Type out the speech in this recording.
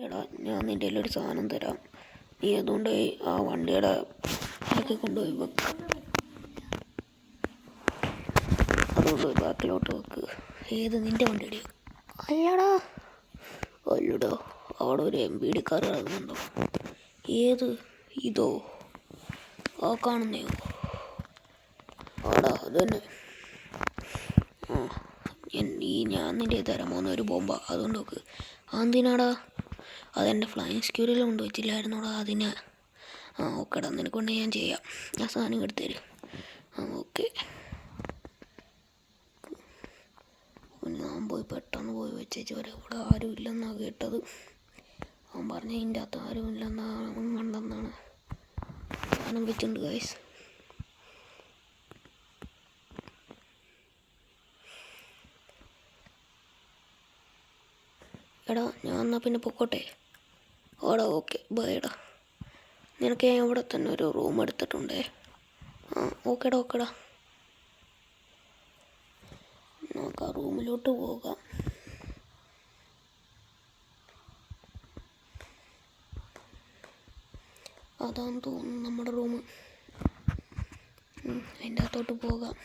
എടാ ഞാൻ നിൻ്റെ ഒരു സാധനം തരാം, നീ അതുകൊണ്ട് ആ വണ്ടിയുടെ ബാക്കി കൊണ്ടുപോയി വെക്ക്. അതുകൊണ്ട് ബാക്കിലോട്ട് വെക്ക്. ഏത് നിൻ്റെ വണ്ടിയുടെ? അല്ലടാ അല്ലടോ, അവിടെ ഒരു MVD കാർ ഇറങ്ങുന്നുണ്ടോ? ഏത്? ഇതോ? ആ കാണുന്നയോ? ആടാ അത് തന്നെ. ആ ഞാൻ നിൻ്റെ തരാൻ പോകുന്ന ഒരു ബോംബ, അതുകൊണ്ട് നോക്ക്. എന്തിനാടാ? അതെൻ്റെ ഫ്ലൈങ് സ്ക്യൂരിൽ കൊണ്ടുവച്ചില്ലായിരുന്നോടാ അതിന്. ഓക്കെടാ, നിനക്കൊണ്ട് ഞാൻ ചെയ്യാം. ആ സാധനം എടുത്തേര്. ഓക്കെ, ഞാൻ പോയി പെട്ടെന്ന് പോയി വെച്ചേച്ച് വരാം. ഇവിടെ ആരും ഇല്ലെന്നാണ് കേട്ടത്. അവൻ പറഞ്ഞ ഇതിൻ്റെ അകത്ത് ആരും ഇല്ലെന്നാണ് കണ്ടെന്നാണ്. സാധനം വെച്ചിട്ടുണ്ട് ഗൈസ്. എടാ ഞാൻ എന്നാൽ പിന്നെ പൊക്കോട്ടെ. ഓടാ ഓക്കെ ബൈ. നിനക്ക് ഞാൻ ഇവിടെ തന്നെ ഒരു റൂം എടുത്തിട്ടുണ്ടേ. ഓക്കെടാ ഓക്കെടാ, നമുക്ക് ആ റൂമിലോട്ട് പോകാം. അതാന്ന് തോന്നുന്നു നമ്മുടെ റൂം. അതിൻ്റെ അകത്തോട്ട് പോകാം.